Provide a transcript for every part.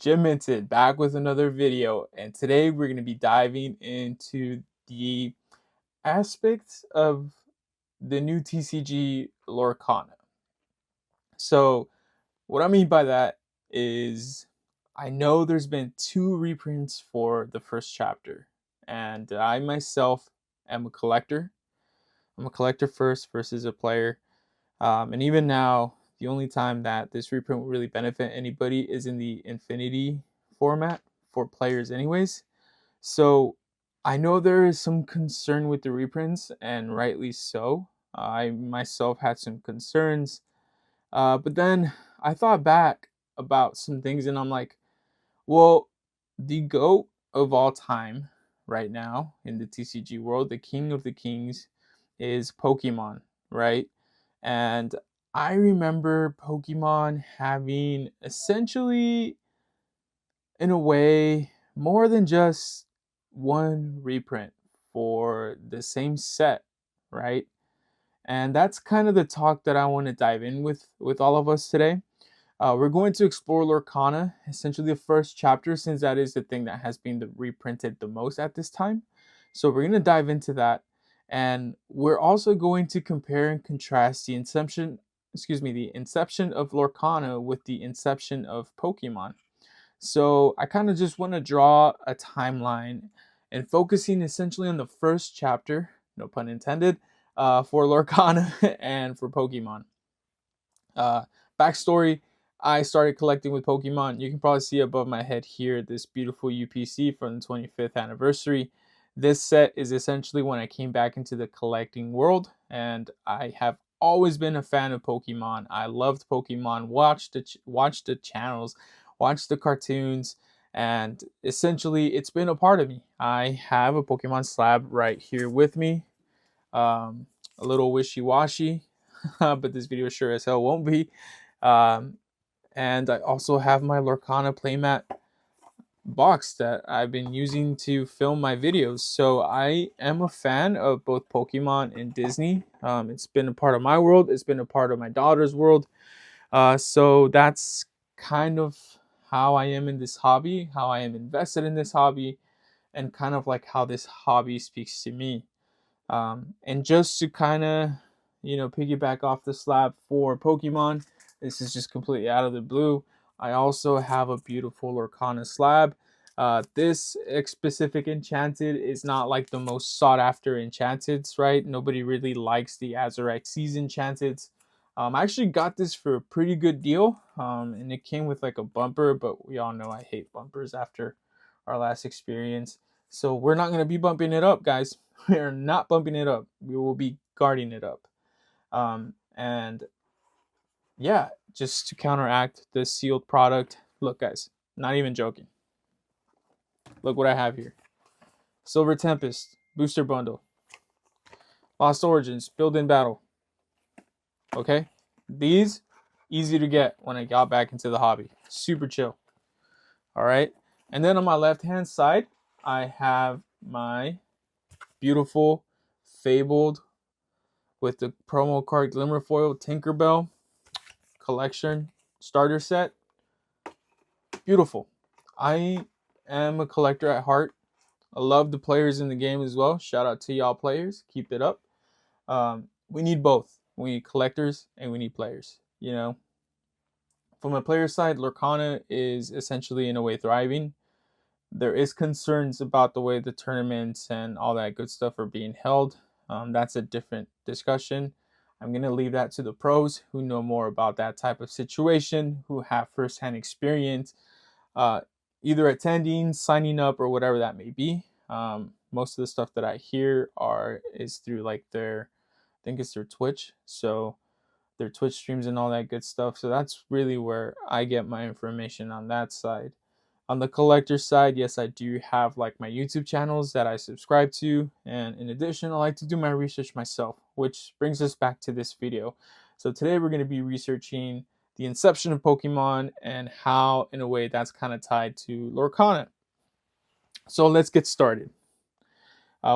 Jim Minton back with another video, and today we're going to be diving into the aspects of the new TCG Lorcana. So what I mean by that is I know there's been 2 reprints for the first chapter, and I myself am a collector. I'm a collector first versus a player. And even now, the only time that this reprint will really benefit anybody is in the Infinity format for players anyways. So I know there is some concern with the reprints, and rightly so. I myself had some concerns. But then I thought back about some things, and I'm like, well, the GOAT of all time right now in the TCG world, the king of the kings, is Pokemon, right? And I remember Pokemon having essentially, in a way, more than just one reprint for the same set, right? And that's kind of the talk that I want to dive in with all of us today. We're going to explore Lorcana, essentially the first chapter, since that is the thing that has been reprinted the most at this time. So we're going to dive into that. And we're also going to compare and contrast the inception of Lorcana with the inception of Pokemon. So I kind of just want to draw a timeline and focusing essentially on the first chapter, no pun intended, for Lorcana and for Pokemon. Backstory, I started collecting with Pokemon. You can probably see above my head here this beautiful UPC from the 25th anniversary. This set is essentially when I came back into the collecting world, and I have always been a fan of Pokemon. I loved Pokemon, watched the channels, watched the cartoons, and essentially it's been a part of me. I have a Pokemon slab right here with me. A little wishy-washy, but this video sure as hell won't be. And I also have my Lorcana playmat box that I've been using to film my videos. So I am a fan of both Pokemon and Disney. It's been a part of my world. It's been a part of my daughter's world. So that's kind of how I am in this hobby, how I am invested in this hobby, and kind of like how this hobby speaks to me. And just to kind of, piggyback off the slab for Pokemon, this is just completely out of the blue. I also have a beautiful Lorcana slab. This specific enchanted is not like the most sought after enchanteds, right? Nobody really likes the Azurite Season enchanteds. I actually got this for a pretty good deal, and it came with like a bumper, but we all know I hate bumpers after our last experience. So we're not going to be bumping it up, guys. We're not bumping it up. We will be guarding it up. And yeah, just to counteract the sealed product. Look, guys, not even joking. Look what I have here. Silver Tempest Booster Bundle. Lost Origins Build-in Battle. Okay? These, easy to get when I got back into the hobby. Super chill. Alright? And then on my left-hand side, I have my beautiful Fabled with the promo card Glimmerfoil Tinkerbell collection starter set. Beautiful. I am a collector at heart. I love the players in the game as well. Shout out to y'all players. Keep it up. We need both. We need collectors and we need players. From a player side, Lorcana is essentially in a way thriving. There is concerns about the way the tournaments and all that good stuff are being held. That's a different discussion. I'm going to leave that to the pros who know more about that type of situation, who have firsthand experience, either attending, signing up, or whatever that may be. Most of the stuff that I hear is through like I think it's their Twitch. So their Twitch streams and all that good stuff. So that's really where I get my information on that side. On the collector side, yes, I do have like my YouTube channels that I subscribe to, and in addition, I like to do my research myself, which brings us back to this video. So today we're going to be researching the inception of Pokemon and how, in a way, that's kind of tied to Lorcana. So let's get started.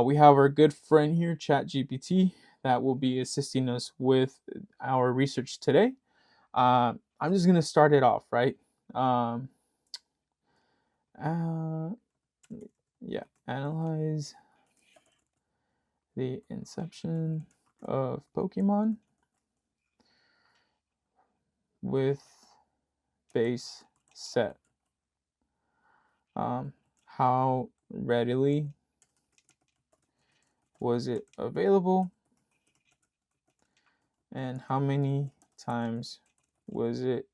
We have our good friend here, ChatGPT, that will be assisting us with our research today. I'm just going to start it off, right? Analyze the inception of Pokemon with base set. How readily was it available, and how many times was it,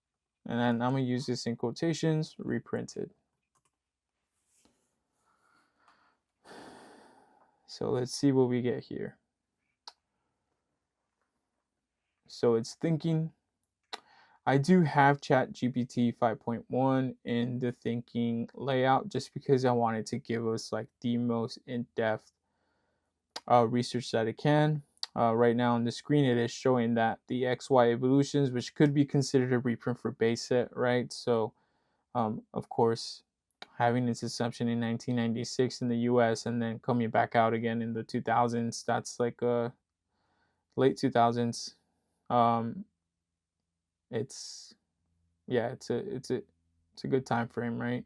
and then I'm gonna use this in quotations, reprinted. So let's see what we get here. So it's thinking. I do have ChatGPT 5.1 in the thinking layout just because I wanted to give us like the most in-depth research that it can. Right now on the screen, it is showing that the XY evolutions, which could be considered a reprint for base set, right? So, of course, having its assumption in 1996 in the US and then coming back out again in the 2000s, that's like late 2000s. It's yeah, it's a good time frame, right?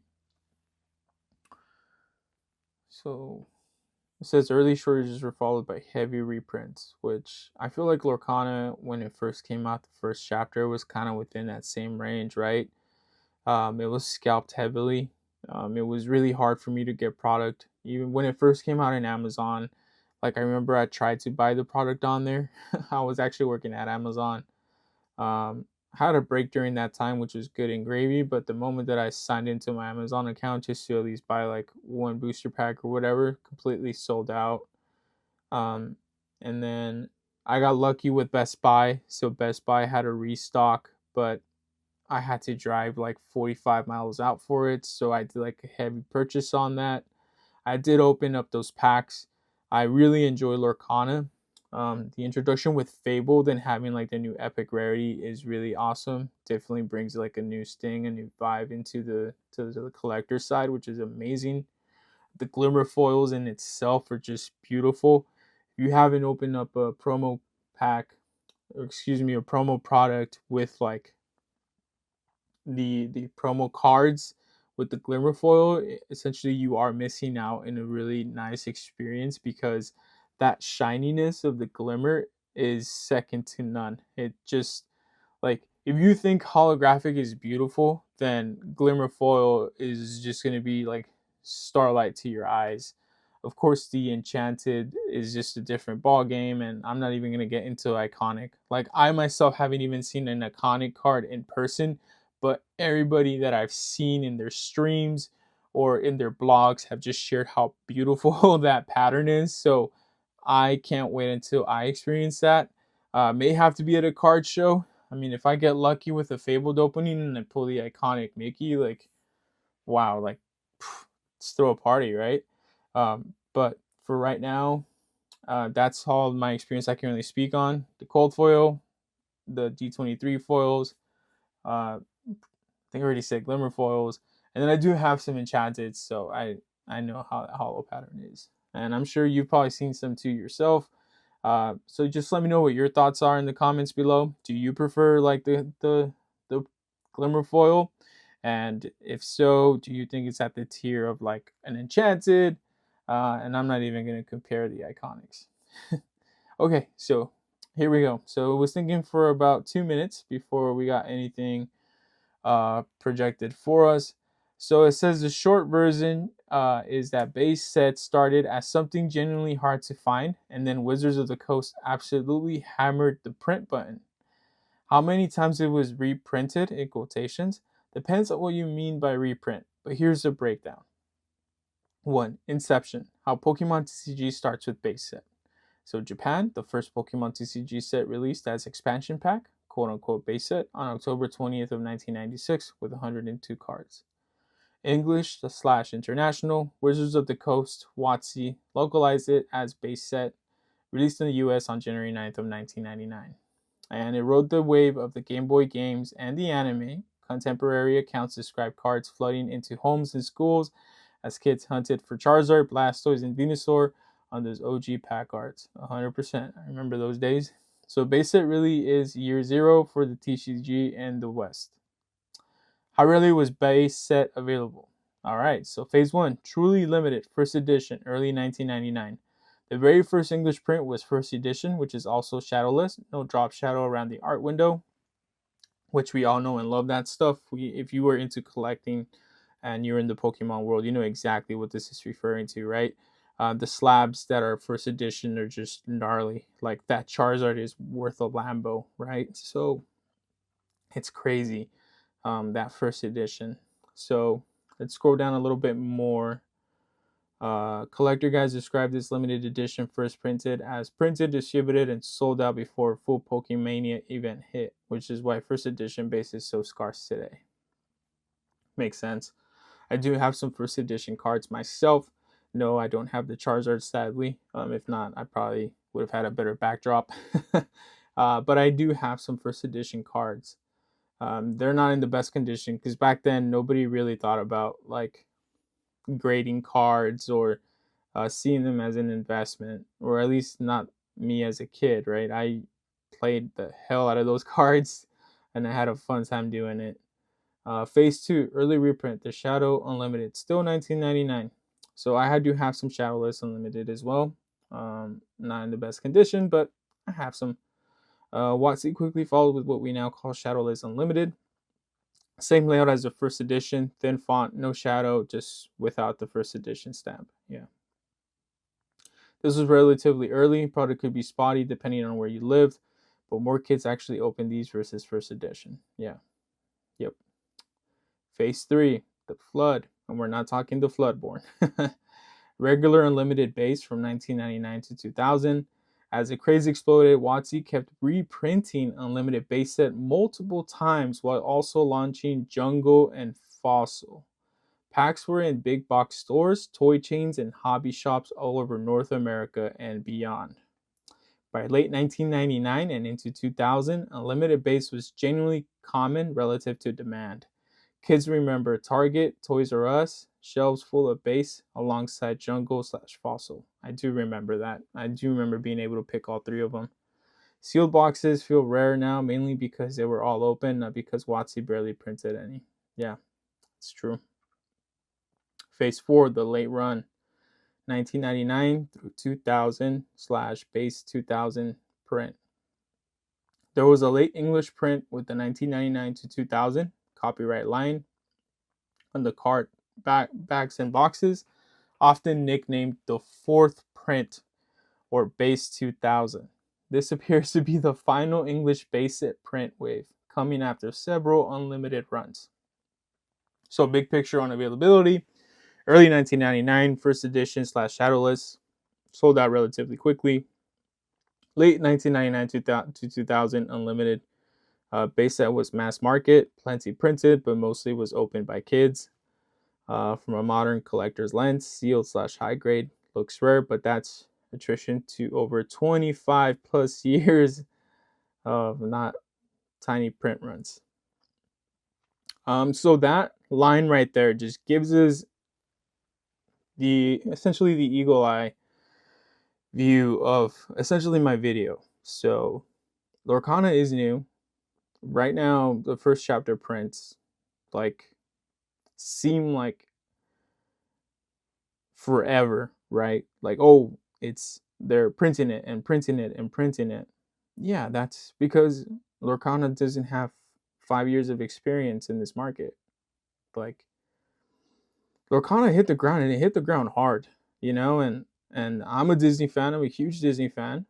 So it says early shortages were followed by heavy reprints, which I feel like Lorcana, when it first came out, the first chapter was kind of within that same range, right? It was scalped heavily. It was really hard for me to get product. Even when it first came out in Amazon, like I remember I tried to buy the product on there. I was actually working at Amazon. Had a break during that time, which was good and gravy. But the moment that I signed into my Amazon account just to at least buy like one booster pack or whatever, completely sold out. And then I got lucky with Best Buy. So Best Buy had a restock, but I had to drive like 45 miles out for it. So I did like a heavy purchase on that. I did open up those packs. I really enjoy Lorcana. The introduction with Fable, then having like the new epic rarity is really awesome. Definitely brings like a new sting, a new vibe into the collector side, which is amazing. The glimmer foils in itself are just beautiful. If you haven't opened up a promo pack, or excuse me, a promo product with like the promo cards with the glimmer foil, essentially you are missing out in a really nice experience because that shininess of the glimmer is second to none. It just like if you think holographic is beautiful, then glimmer foil is just going to be like starlight to your eyes. Of course, the enchanted is just a different ball game, and I'm not even going to get into iconic. Like I myself haven't even seen an iconic card in person, but everybody that I've seen in their streams or in their blogs have just shared how beautiful that pattern is. So I can't wait until I experience that. May have to be at a card show. I mean, if I get lucky with a fabled opening and I pull the iconic Mickey, like, wow, like, let's throw a party, right? But for right now, that's all my experience I can really speak on. The cold foil, the D23 foils, I think I already said glimmer foils, and then I do have some enchanted, so I know how that hollow pattern is, and I'm sure you've probably seen some too yourself. So just let me know what your thoughts are in the comments below. Do you prefer like the glimmer foil? And if so, do you think it's at the tier of like an enchanted? And I'm not even going to compare the iconics. Okay, so here we go. So I was thinking for about 2 minutes before we got anything projected for us. So it says the short version is that base set started as something genuinely hard to find, and then Wizards of the Coast absolutely hammered the print button. How many times it was reprinted, in quotations, depends on what you mean by reprint, but here's the breakdown. 1. Inception. How PokemonTCG starts with base set. So Japan, the first PokemonTCG set released as expansion pack, quote unquote base set, on October 20th of 1996 with 102 cards. English / international, Wizards of the Coast, WotC, localized it as base set, released in the US on January 9th of 1999. And it rode the wave of the Game Boy games and the anime. Contemporary accounts describe cards flooding into homes and schools as kids hunted for Charizard, Blastoise, and Venusaur on those OG pack arts. 100%. I remember those days. So base set really is year zero for the TCG and the West. How rarely was base set available? All right, so phase 1, truly limited, first edition, early 1999. The very first English print was first edition, which is also shadowless, no drop shadow around the art window, which we all know and love that stuff. If you were into collecting and you're in the Pokemon world, you know exactly what this is referring to, right? The slabs that are first edition are just gnarly. Like that Charizard is worth a Lambo, right? So it's crazy, that first edition. So let's scroll down a little bit more. Collector guys describe this limited edition first printed as printed, distributed, and sold out before a full Pokemania event hit, which is why first edition base is so scarce today. Makes sense. I do have some first edition cards myself. No, I don't have the Charizard, sadly. If not, I probably would have had a better backdrop. But I do have some first edition cards. They're not in the best condition because back then nobody really thought about like grading cards or seeing them as an investment, or at least not me as a kid, right? I played the hell out of those cards and I had a fun time doing it. Phase 2, early reprint, the Shadow Unlimited, still 1999. So I had to have some Shadowless Unlimited as well. Not in the best condition, but I have some. WotC quickly followed with what we now call Shadowless Unlimited. Same layout as the first edition, thin font, no shadow, just without the first edition stamp. Yeah. This was relatively early, product could be spotty depending on where you lived, but more kids actually opened these versus first edition. Yeah. Yep. Phase 3, the Flood, and we're not talking the Floodborn. Regular unlimited base from 1999 to 2000. As the craze exploded, WotC kept reprinting unlimited base set multiple times while also launching Jungle and Fossil. Packs were in big box stores, toy chains, and hobby shops all over North America and beyond. By late 1999 and into 2000, unlimited base was genuinely common relative to demand. Kids remember Target, Toys R Us, shelves full of base alongside Jungle/Fossil. I do remember that. I do remember being able to pick all three of them. Sealed boxes feel rare now, mainly because they were all open, not because WotC barely printed any. Yeah, it's true. Phase 4, the late run, 1999 through 2000 / base 2000 print. There was a late English print with the 1999 to 2000 copyright line on the card backs and boxes, often nicknamed the fourth print or base 2000. This appears to be the final English base set print wave, coming after several unlimited runs. So big picture on availability. Early 1999, first edition / shadowless, sold out relatively quickly. Late 1999 to 2000, unlimited. Base set was mass market, plenty printed, but mostly was opened by kids. From a modern collector's lens, sealed / high grade, looks rare, but that's attrition to over 25 plus years of not tiny print runs. So that line right there just gives us essentially the eagle eye view of essentially my video. So Lorcana is new. Right now, the first chapter prints like seem like forever, right? Like, oh, they're printing it and printing it and printing it. Yeah, that's because Lorcana doesn't have 5 years of experience in this market. Like Lorcana hit the ground and it hit the ground hard, you know, and I'm a Disney fan. I'm a huge Disney fan.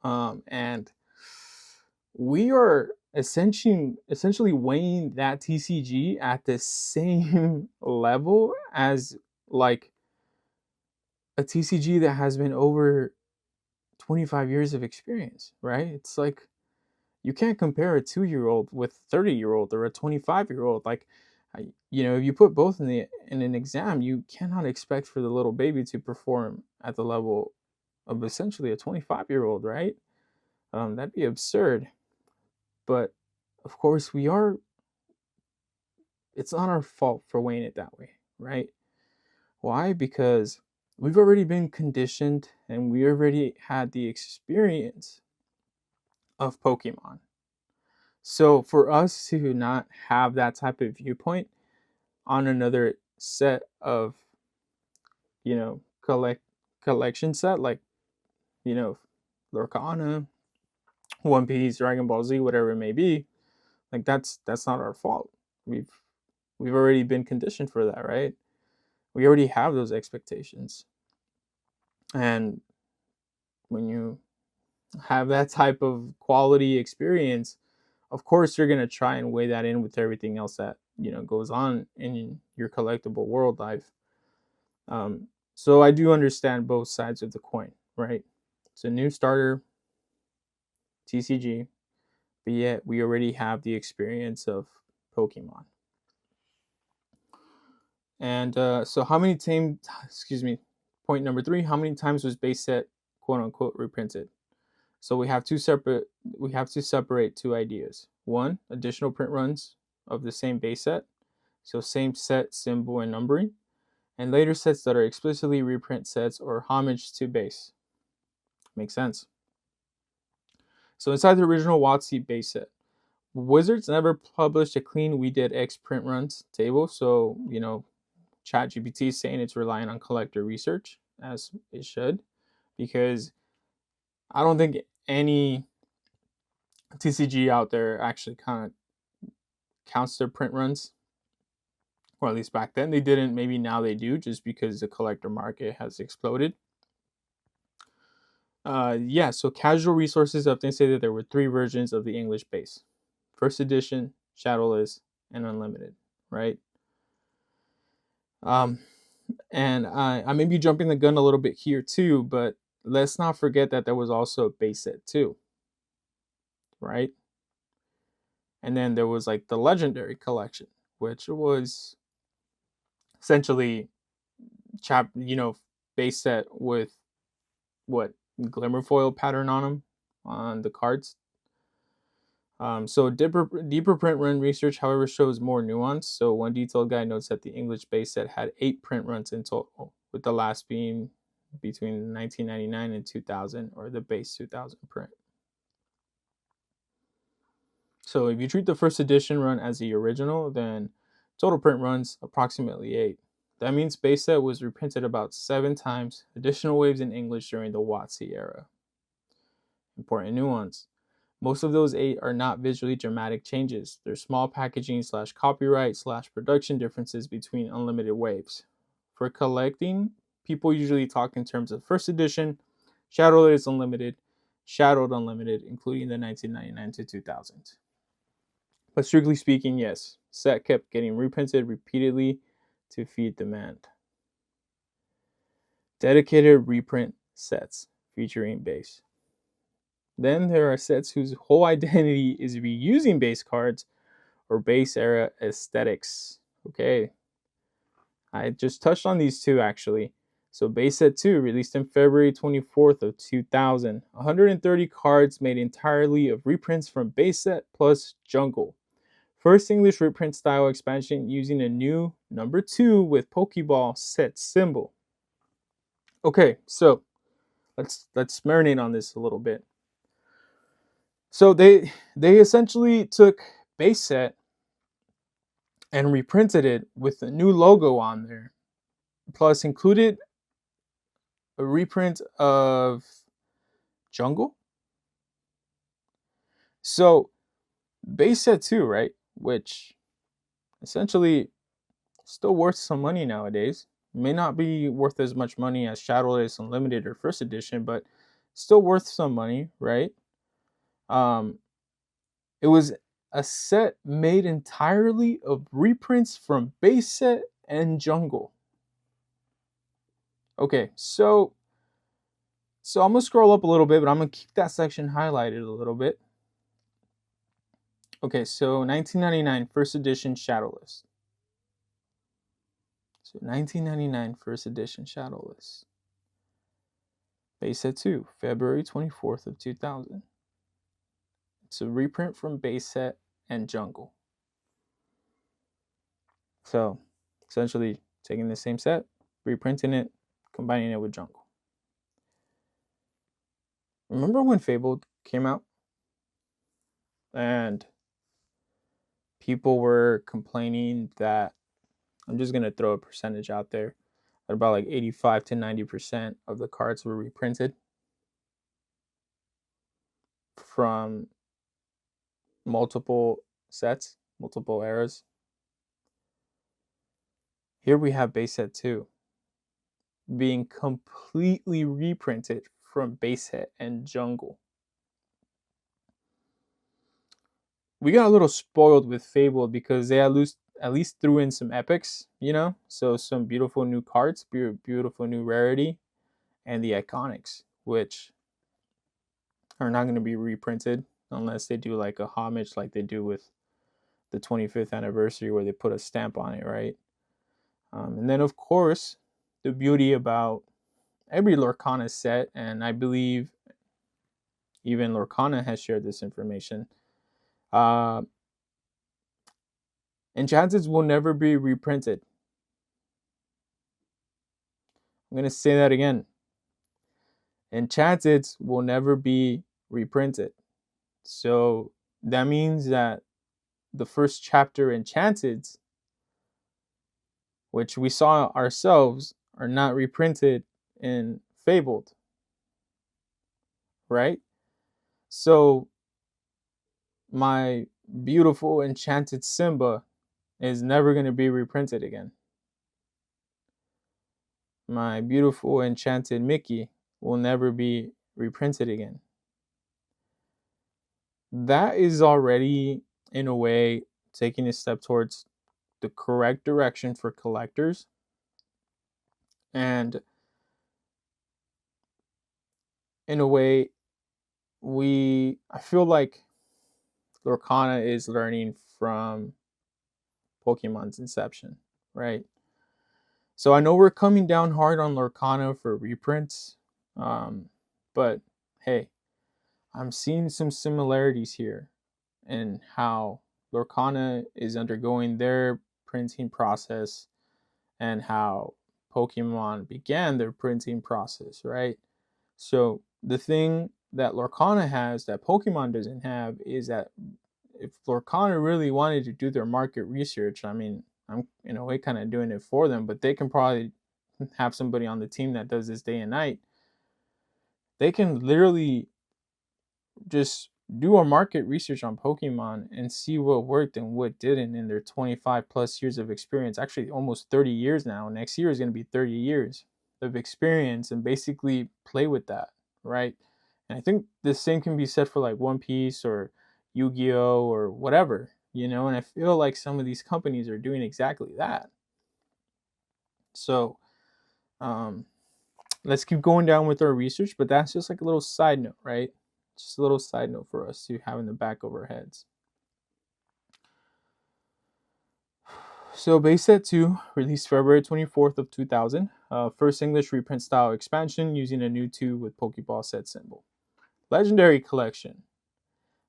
And we are essentially weighing that TCG at the same level as like a TCG that has been over 25 years of experience, right? It's like you can't compare a 2-year-old with a 30-year-old or a 25-year-old. Like, you know, if you put both in an exam, you cannot expect for the little baby to perform at the level of essentially a 25-year-old, right? That'd be absurd. But of course, it's not our fault for weighing it that way, right? Why? Because we've already been conditioned and we already had the experience of Pokemon. So for us to not have that type of viewpoint on another set of, you know, collection set, like, you know, Lorcana, One Piece, Dragon Ball Z, whatever it may be, like that's not our fault. We've already been conditioned for that, right? We already have those expectations. And when you have that type of quality experience, of course you're going to try and weigh that in with everything else that, you know, goes on in your collectible world life. So I do understand both sides of the coin, right? It's a new starter TCG, but yet we already have the experience of Pokemon. And so how many times, point number 3, how many times was base set quote unquote reprinted? So we have to separate two ideas. One, additional print runs of the same base set, so same set, symbol, and numbering, and later sets that are explicitly reprint sets or homage to base. Makes sense. So inside the original WotC base set, Wizards never published a clean we did X print runs table, so, you know, ChatGPT is saying it's relying on collector research, as it should, because I don't think any TCG out there actually kind of counts their print runs, or at least back then they didn't. Maybe now they do, just because the collector market has exploded. So casual resources often say that there were 3 versions of the English base: first edition, shadowless, and unlimited, right? And I may be jumping the gun a little bit here too, but let's not forget that there was also a base set 2, right? And then there was like the legendary collection, which was essentially base set with what, glimmer foil pattern on them on the cards. So deeper print run research, however, shows more nuance. So one detailed guide notes that the English base set had 8 print runs in total, with the last being between 1999 and 2000, or the base 2000 print. So if you treat the first edition run as the original, then total print runs approximately 8. That means base set was reprinted about 7 times, additional waves in English during the WotC era. Important nuance. Most of those 8 are not visually dramatic changes. They're small packaging / copyright / production differences between unlimited waves. For collecting, people usually talk in terms of first edition, shadowless unlimited, shadowed unlimited, including the 1999 to 2000. But strictly speaking, yes, set kept getting reprinted repeatedly to feed demand. Dedicated reprint sets featuring base. Then there are sets whose whole identity is reusing base cards or base era aesthetics. Okay, I just touched on these 2 actually. So base set 2, released in February 24th of 2000. 130 cards made entirely of reprints from base set plus jungle. First English reprint style expansion using a new number 2 with Pokeball set symbol. Okay, so let's marinate on this a little bit. So they essentially took base set and reprinted it with a new logo on there, plus included a reprint of jungle. So base set 2, right, which essentially still worth some money nowadays, may not be worth as much money as shadowless unlimited or first edition, but still worth some money, right? It was a set made entirely of reprints from base set and jungle. Okay, so I'm gonna scroll up a little bit, but I'm gonna keep that section highlighted a little bit. Okay, so 1999 first edition shadowless. So 1999 first edition shadowless. Base set 2, February 24th of 2000. It's a reprint from base set and jungle. So essentially taking the same set, reprinting it, combining it with jungle. Remember when Fabled came out? And people were complaining that I'm just going to throw a percentage out there. About like 85 to 90% of the cards were reprinted from multiple sets, multiple eras. Here we have base set 2 being completely reprinted from base set and jungle. We got a little spoiled with Fabled because they at least threw in some epics, you know? So some beautiful new cards, beautiful new rarity, and the iconics, which are not going to be reprinted unless they do like a homage like they do with the 25th anniversary where they put a stamp on it, right? And then, of course, the beauty about every Lorcana set, and I believe even Lorcana has shared this information, Enchanteds will never be reprinted. I'm going to say that again. Enchanteds will never be reprinted. So that means that the first chapter Enchanteds, which we saw ourselves, are not reprinted in Fabled, right? So my beautiful enchanted Simba is never going to be reprinted again. My beautiful enchanted Mickey will never be reprinted again. That is already, in a way, taking a step towards the correct direction for collectors. And in a way, I feel like Lorcana is learning from Pokemon's inception, right? So I know we're coming down hard on Lorcana for reprints, but hey, I'm seeing some similarities here in how Lorcana is undergoing their printing process and how Pokemon began their printing process, right? So the thing that Lorcana has that Pokemon doesn't have is that if Lorcana really wanted to do their market research, I mean, I'm in a way kind of doing it for them, but they can probably have somebody on the team that does this day and night. They can literally just do a market research on Pokemon and see what worked and what didn't in their 25 plus years of experience. Actually, almost 30 years now. Next year is going to be 30 years of experience, and basically play with that, right? And I think the same can be said for like One Piece or Yu-Gi-Oh or whatever, you know, and I feel like some of these companies are doing exactly that. So let's keep going down with our research, but that's just like a little side note, right? Just a little side note for us to have in the back of our heads. So base set 2 released February 24th of 2000. First English reprint style expansion using a new 2 with Pokeball set symbol. Legendary collection.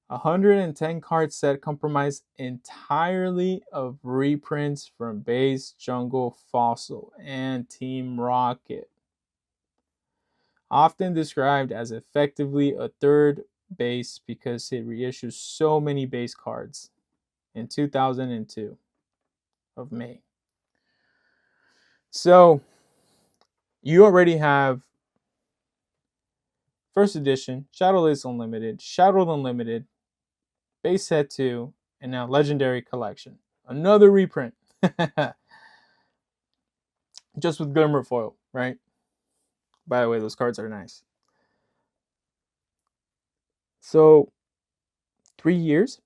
110 card set comprised entirely of reprints from Base, Jungle, Fossil, and Team Rocket. Often described as effectively a third base because it reissues so many base cards in 2002 of May. So you already have first edition, Shadowless Unlimited, Shadowed Unlimited, Base Set 2, and now Legendary Collection. Another reprint. Just with Glimmer Foil, right? By the way, those cards are nice. So 3 years.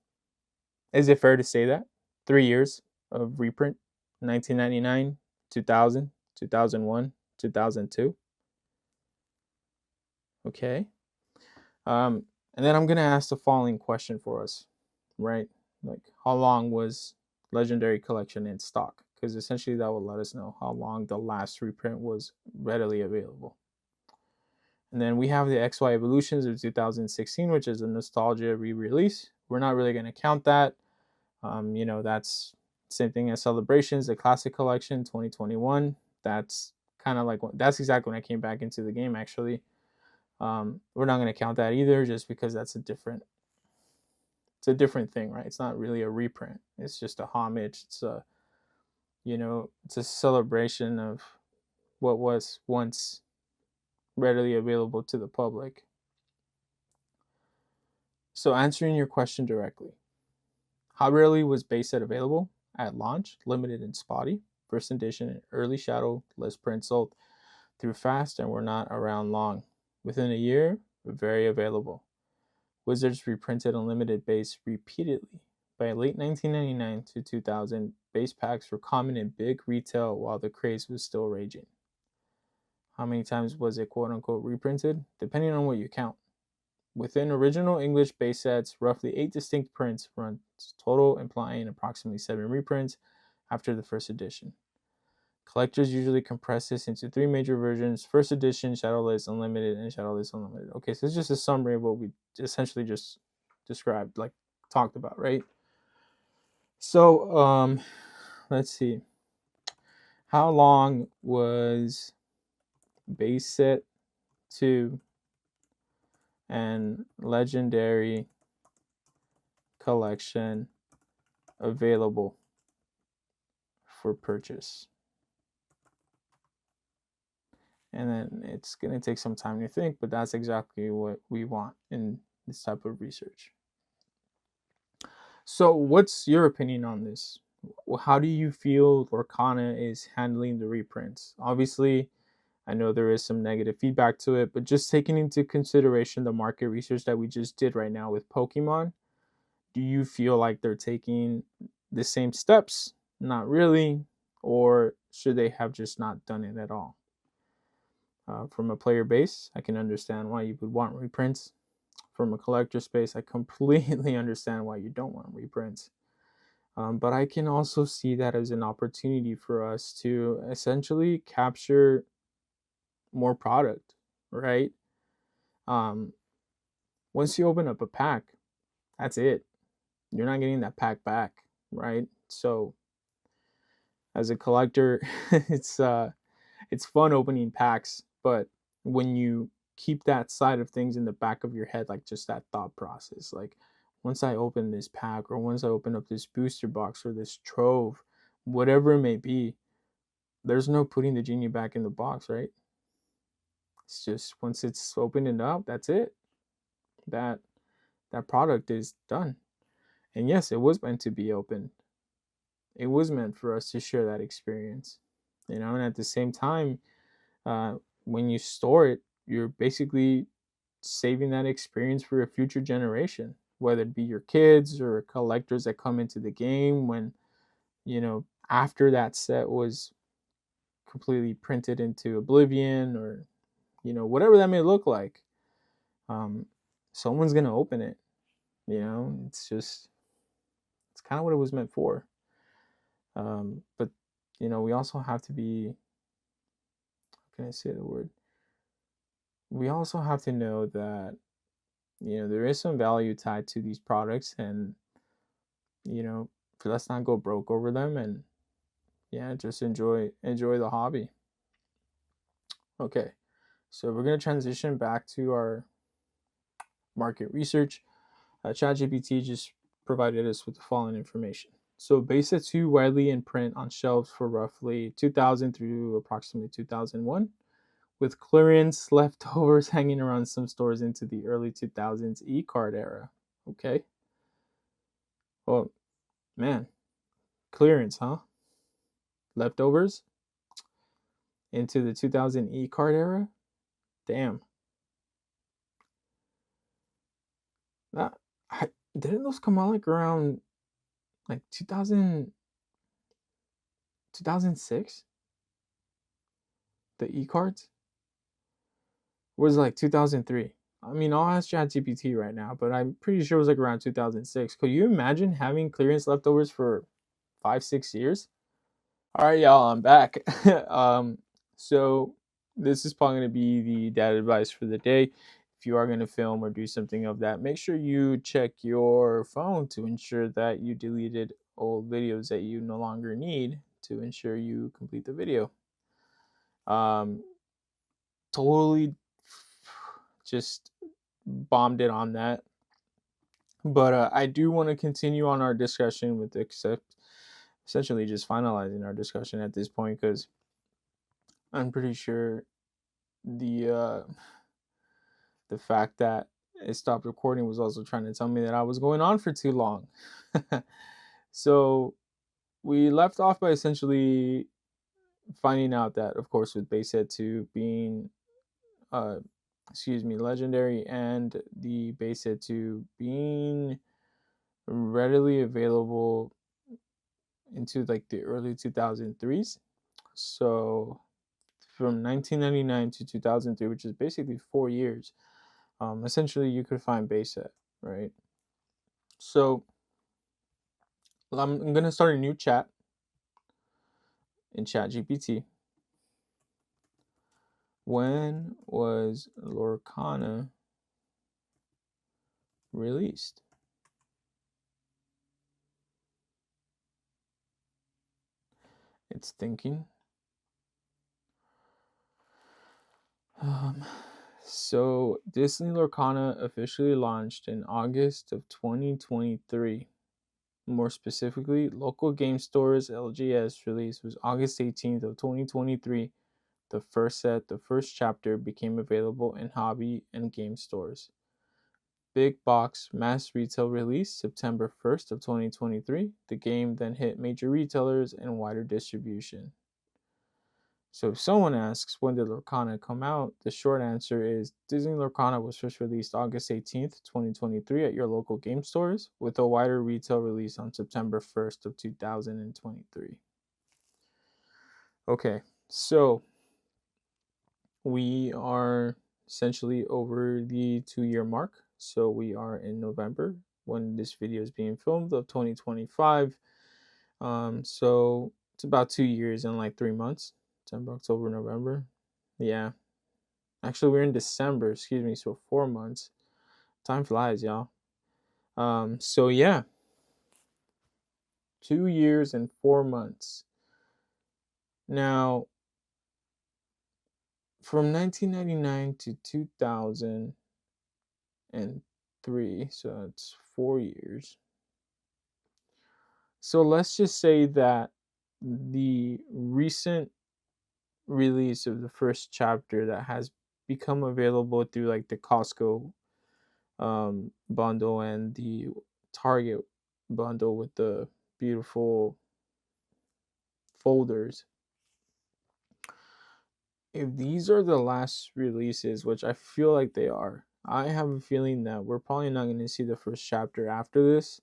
Is it fair to say that? 3 years of reprint. 1999, 2000, 2001, 2002. Okay. And then I'm going to ask the following question for us, right? Like, how long was Legendary Collection in stock? Because essentially that will let us know how long the last reprint was readily available. And then we have the XY Evolutions of 2016, which is a nostalgia re-release. We're not really going to count that. You know, that's same thing as Celebrations, the Classic Collection 2021. That's kind of like, that's exactly when I came back into the game, actually. We're not going to count that either, just because that's a different thing, right? It's not really a reprint. It's just a homage. It's a, it's a celebration of what was once readily available to the public. So answering your question directly, how rarely was base set available? At launch, limited and spotty. First edition and early shadow, list prints sold through fast and were not around long. Within a year, very available. Wizards reprinted unlimited base repeatedly. By late 1999 to 2000, base packs were common in big retail while the craze was still raging. How many times was it quote unquote reprinted? Depending on what you count. Within original English base sets, roughly 8 distinct prints runs total, implying approximately 7 reprints after the first edition. Collectors usually compress this into 3 major versions: First Edition, Shadowless Unlimited, and Shadowless Unlimited. Okay, so it's just a summary of what we essentially just described, like talked about, right? So, let's see. How long was base set 2 and Legendary Collection available for purchase? And then it's going to take some time to think, but that's exactly what we want in this type of research. So what's your opinion on this? How do you feel Lorcana is handling the reprints? Obviously, I know there is some negative feedback to it, but just taking into consideration the market research that we just did right now with Pokemon, do you feel like they're taking the same steps? Not really. Or should they have just not done it at all? From a player base, I can understand why you would want reprints. From a collector space, I completely understand why you don't want reprints. But I can also see that as an opportunity for us to essentially capture more product, right? Once you open up a pack, that's it. You're not getting that pack back, right? So as a collector, it's fun opening packs, but when you keep that side of things in the back of your head, like just that thought process, like once I open this pack or once I open up this booster box or this trove, whatever it may be, there's no putting the genie back in the box, right? It's just once it's opened and up, that's it. That product is done. And yes, it was meant to be opened. It was meant for us to share that experience, and at the same time, when you store it, you're basically saving that experience for a future generation, whether it be your kids or collectors that come into the game when, after that set was completely printed into oblivion, or, whatever that may look like. Someone's going to open it. It's kind of what it was meant for. But, we also have to be, how can I say the word? We also have to know that, there is some value tied to these products, and, let's not go broke over them, and just enjoy the hobby. Okay, so we're going to transition back to our market research. ChatGPT just provided us with the following information. So base set 2 widely in print on shelves for roughly 2000 through approximately 2001, with clearance leftovers hanging around some stores into the early 2000s e-card era. Okay. Well, man, clearance, huh? Leftovers into the 2000 e-card era? Damn. Didn't those come out like around like 2006? The e-cards? Was like 2003. I mean, I'll ask ChatGPT right now, but I'm pretty sure it was like around 2006. Could you imagine having clearance leftovers for 5-6 years? All right, y'all, I'm back. So this is probably going to be the data advice for the day. If you are going to film or do something of that, make sure you check your phone to ensure that you deleted old videos that you no longer need to ensure you complete the video. Totally just bombed it on that. But I do want to continue on our discussion with essentially just finalizing our discussion at this point, because I'm pretty sure the the fact that it stopped recording was also trying to tell me that I was going on for too long. So we left off by essentially finding out that, of course, with base set 2 being legendary, and the base set 2 being readily available into like the early 2003s. So from 1999 to 2003, which is basically 4 years, essentially you could find base set, right? So I'm gonna start a new chat in ChatGPT. When was Lorcana released? It's thinking. So Disney Lorcana officially launched in August of 2023. More specifically, local game stores LGS release was August 18th of 2023. The first set, the first chapter, became available in hobby and game stores. Big box mass retail release September 1st of 2023. The game then hit major retailers and wider distribution. So if someone asks when did Lorcana come out, the short answer is Disney Lorcana was first released August 18th, 2023 at your local game stores, with a wider retail release on September 1st of 2023. Okay, so we are essentially over the 2-year mark. So we are in November when this video is being filmed of 2025. So it's about 2 years and like 3 months. September, October, November. Yeah. Actually, we're in December, excuse me, so 4 months. Time flies, y'all. So yeah. 2 years and 4 months. Now, from 1999 to 2003, so it's 4 years. So let's just say that the recent release of the first chapter that has become available through like the Costco bundle and the Target bundle with the beautiful folders. If these are the last releases, which I feel like they are, I have a feeling that we're probably not going to see the first chapter after this.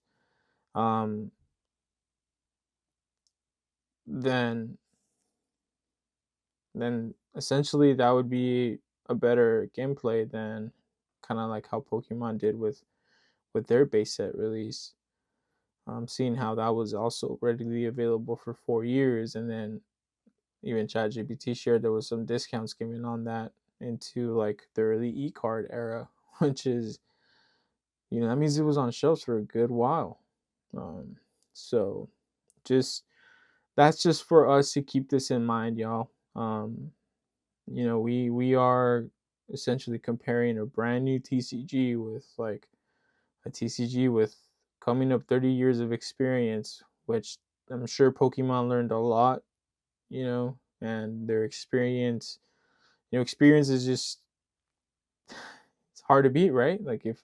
Then essentially that would be a better gameplay than kind of like how Pokemon did with their base set release. Seeing how that was also readily available for 4 years, and then even ChatGPT shared there was some discounts given on that into like the early e-card era, which is, that means it was on shelves for a good while. So just that's just for us to keep this in mind, y'all. We are essentially comparing a brand new TCG with like a TCG with coming up 30 years of experience, which I'm sure Pokemon learned a lot, and their experience, experience is just, it's hard to beat, right? Like if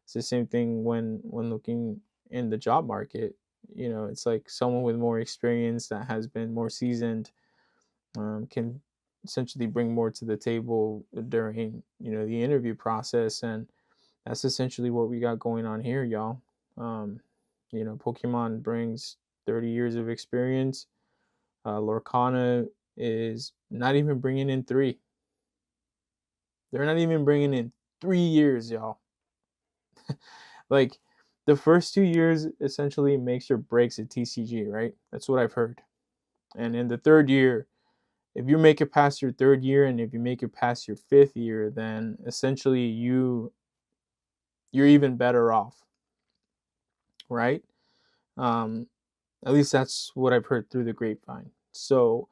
it's the same thing when looking in the job market, it's like someone with more experience that has been more seasoned can essentially bring more to the table during the interview process, and that's essentially what we got going on here, y'all. Pokemon brings 30 years of experience. Lorcana is not even bringing in 3. They're not even bringing in 3 years, y'all. Like the first 2 years essentially makes or breaks a TCG, right? That's what I've heard. And in the 3rd year, if you make it past your 3rd year and if you make it past your 5th year, then essentially you're even better off, right? At least that's what I've heard through the grapevine. So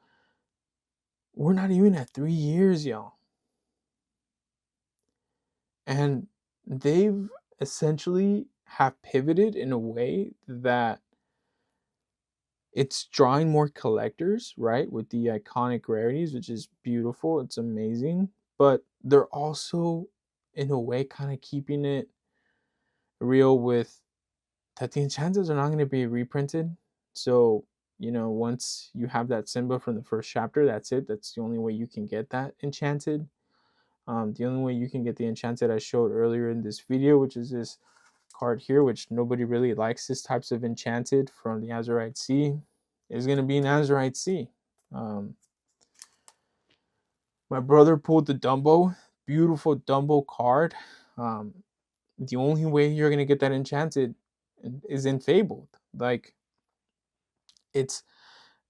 we're not even at 3 years, y'all. And they've essentially have pivoted in a way that it's drawing more collectors, right, with the iconic rarities, which is beautiful. It's amazing, but they're also in a way kind of keeping it real with that the enchanters are not going to be reprinted. So, once you have that Simba from the first chapter, that's it. That's the only way you can get that enchanted. The only way you can get the enchanted I showed earlier in this video, which is this card here, which nobody really likes this types of enchanted from the Azurite Sea, is going to be an Azurite Sea. My brother pulled the Dumbo, beautiful Dumbo card. The only way you're going to get that enchanted is in Fabled. Like,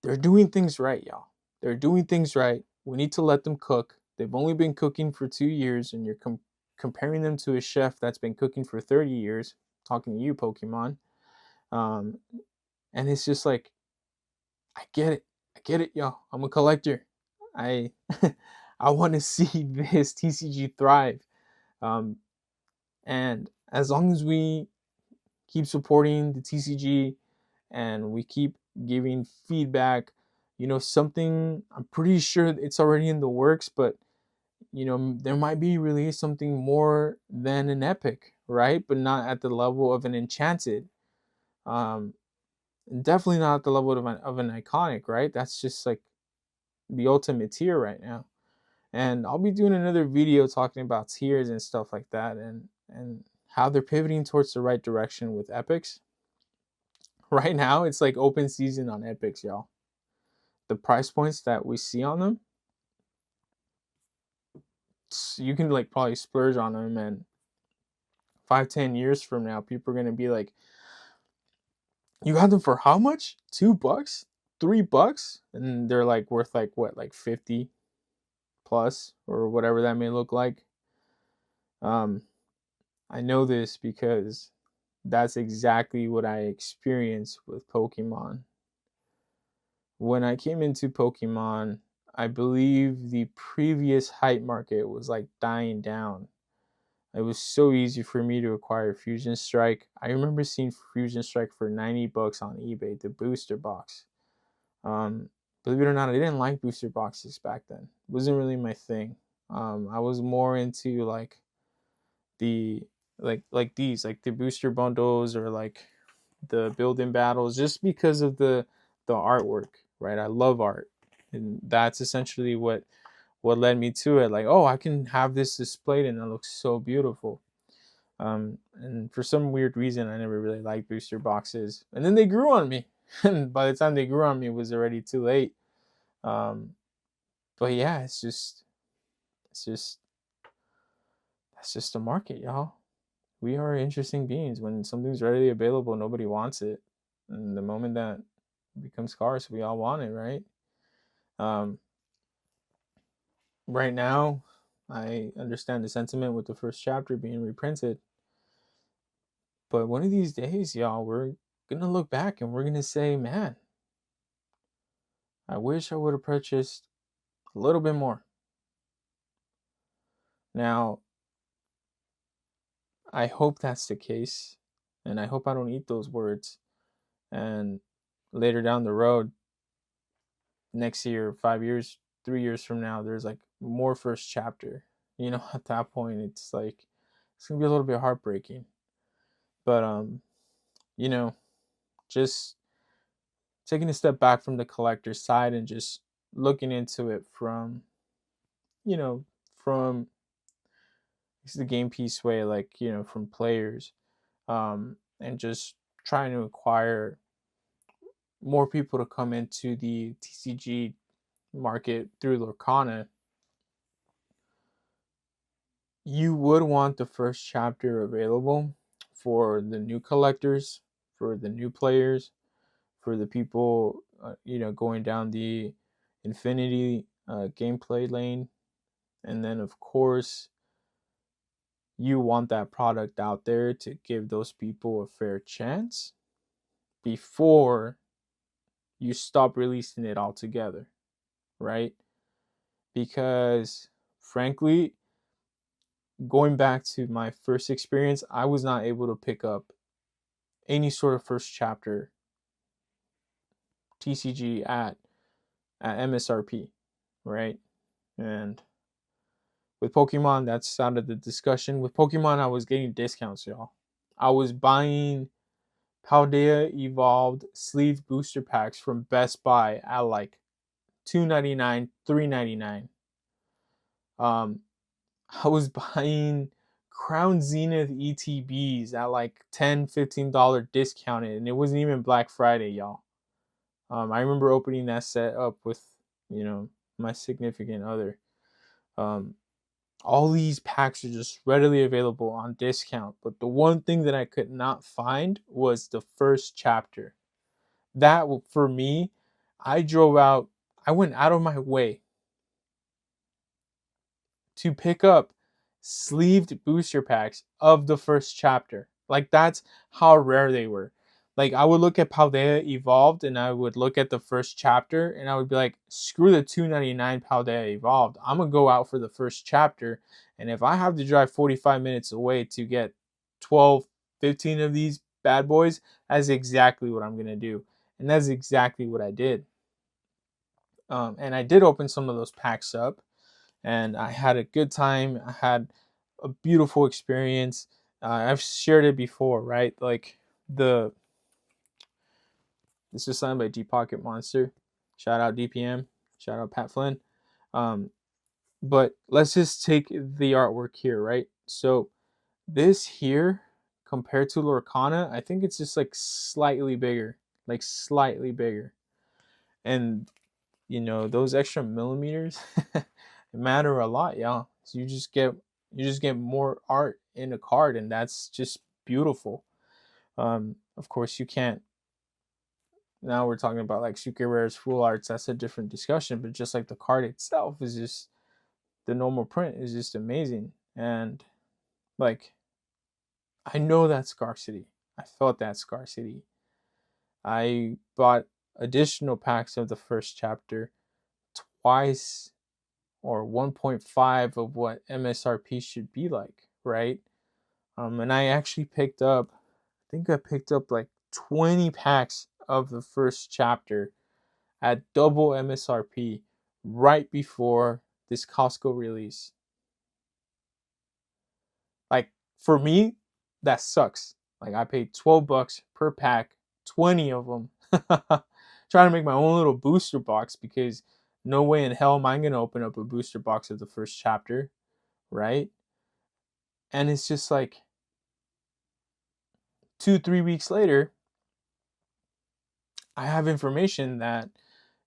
they're doing things right, y'all. They're doing things right. We need to let them cook. They've only been cooking for 2 years, and you're comparing them to a chef that's been cooking for 30 years. Talking to you, Pokemon. And it's just like, I get it, y'all. I'm a collector. I I want to see this TCG thrive. And as long as we keep supporting the TCG and we keep giving feedback, something, I'm pretty sure it's already in the works, but there might be released something more than an epic, right? But not at the level of an enchanted. Definitely not at the level of an iconic, right? That's just like the ultimate tier right now. And I'll be doing another video talking about tiers and stuff like that, and how they're pivoting towards the right direction with epics. Right now, it's like open season on epics, y'all. The price points that we see on them, you can like probably splurge on them, and 5-10 years from now, people are gonna be like, you got them for how much? $2, $3, and they're like worth like what, like 50 plus or whatever that may look like. I know this because that's exactly what I experienced with Pokemon. When I came into Pokemon, I believe the previous hype market was like dying down. It was so easy for me to acquire Fusion Strike. I remember seeing Fusion Strike for $90 on eBay, the booster box. Believe it or not, I didn't like booster boxes back then. It wasn't really my thing. I was more into like the these, like the booster bundles, or like the build-in battles, just because of the artwork, right? I love art, and that's essentially what led me to it. Like, oh, I can have this displayed and it looks so beautiful. And for some weird reason, I never really liked booster boxes, and then they grew on me. And by the time they grew on me, it was already too late. But yeah, it's just that's just the market, y'all. We are interesting beings. When something's readily available, nobody wants it, and the moment that it becomes scarce, we all want it, right? Right now, I understand the sentiment with the first chapter being reprinted, but one of these days, y'all, we're gonna look back and we're gonna say, man, I wish I would have purchased a little bit more. Now, I hope that's the case, and I hope I don't eat those words, and later down the road, next year, 5 years, 3 years from now, there's like more first chapter. At that point, it's like, it's gonna be a little bit heartbreaking. But just taking a step back from the collector's side and just looking into it from, from the game piece way, like, from players, and just trying to acquire more people to come into the TCG market through Lorcana. You would want the first chapter available for the new collectors, for the new players, for the people, going down the infinity gameplay lane. And then, of course, you want that product out there to give those people a fair chance before you stop releasing it altogether, right? Because, frankly, going back to my first experience, I was not able to pick up any sort of first chapter TCG at MSRP, right? And with Pokemon, that's out of the discussion. With Pokemon, I was getting discounts, y'all. I was buying Paldea Evolved sleeve booster packs from Best Buy at like $2.99, $3.99. I was buying Crown Zenith ETBs at like $10, $15 discounted, and it wasn't even Black Friday, y'all. I remember opening that set up with, my significant other. Um, all these packs are just readily available on discount, but the one thing that I could not find was the first chapter. That, for me, I went out of my way to pick up sleeved booster packs of the first chapter. Like, that's how rare they were. Like, I would look at Paldea Evolved and I would look at the first chapter and I would be like, screw the $2.99 Paldea Evolved. I'm going to go out for the first chapter. And if I have to drive 45 minutes away to get 12, 15 of these bad boys, that's exactly what I'm going to do. And that's exactly what I did. And I did open some of those packs up and I had a good time. I had a beautiful experience. I've shared it before, right? Like this was signed by G Pocket Monster. Shout out DPM. Shout out Pat Flynn. But let's just take the artwork here, right? So this here, compared to Lorcana, I think it's just like slightly bigger, and those extra millimeters matter a lot, y'all. So you just get more art in a card, and that's just beautiful. Of course, you can't. Now we're talking about like super rares, full arts. That's a different discussion. But just like the card itself is just the normal print is just amazing, and like I know that scarcity. I felt that scarcity. I bought additional packs of the first chapter twice or 1.5 of what MSRP should be like, right? And I actually I picked up like 20 packs of the first chapter at double MSRP right before this Costco release. Like, for me, that sucks. Like, I paid $12 per pack, 20 of them. Trying to make my own little booster box because no way in hell am I going to open up a booster box of the first chapter, right? And it's just like 2-3 weeks later, I have information that,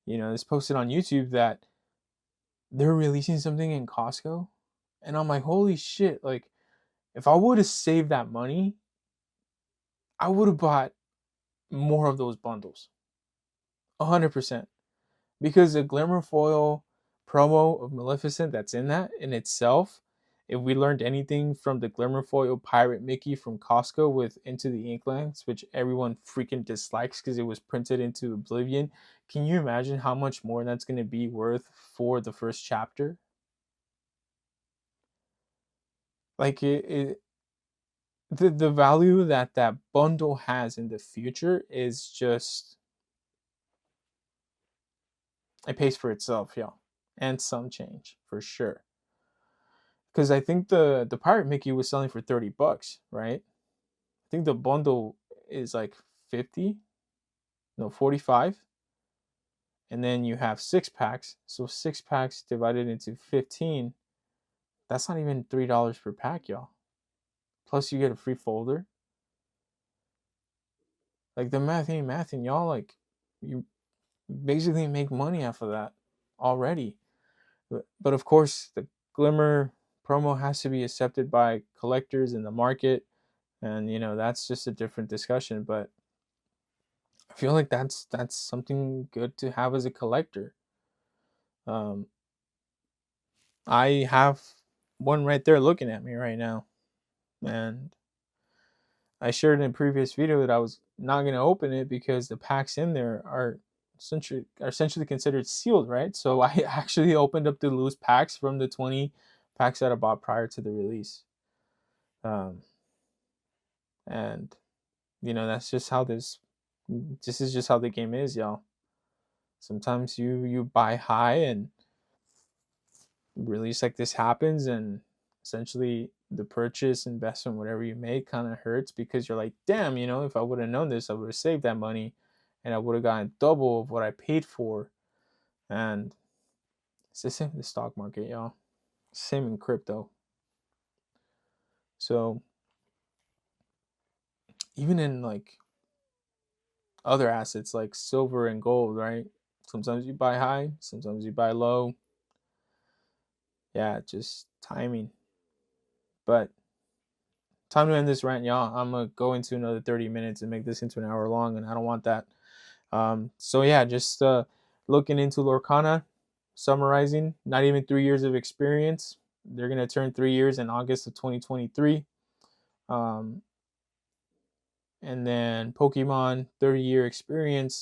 is posted on YouTube that they're releasing something in Costco. And I'm like, holy shit. Like, if I would have saved that money, I would have bought more of those bundles. 100%. Because the Glimmer Foil promo of Maleficent that's in that in itself, if we learned anything from the Glimmer Foil Pirate Mickey from Costco with Into the Inklands, which everyone freaking dislikes because it was printed into oblivion, can you imagine how much more that's going to be worth for the first chapter? Like the value that bundle has in the future is just, it pays for itself, y'all, and some change for sure. Because I think the Pirate Mickey was selling for $30, right? I think the bundle is like 50, no 45, and then you have 6 packs. So 6 packs divided into 15. That's not even $3 per pack, y'all. Plus you get a free folder. Like, the math ain't mathing, y'all. Like, you basically make money off of that already. But of course, the Glimmer promo has to be accepted by collectors in the market, and that's just a different discussion. But I feel like that's something good to have as a collector. Um, I have one right there looking at me right now, and I shared in a previous video that I was not going to open it because the packs in there are essentially considered sealed, right? So I actually opened up the loose packs from the 20 packs that I bought prior to the release. And that's just how this is just how the game is, y'all. Sometimes you buy high and release like this happens, and essentially the purchase, investment, whatever you make kind of hurts, because you're like, damn, if I would have known this, I would have saved that money and I would have gotten double of what I paid for. And it's the same in the stock market, y'all. Same in crypto. So even in like other assets like silver and gold, right? Sometimes you buy high, sometimes you buy low. Yeah, just timing. But time to end this rant, y'all. I'm gonna go into another 30 minutes and make this into an hour long, and I don't want that. So yeah, just looking into Lorcana, summarizing. Not even 3 years of experience. They're gonna turn 3 years in August of 2023. And then Pokemon 30-year experience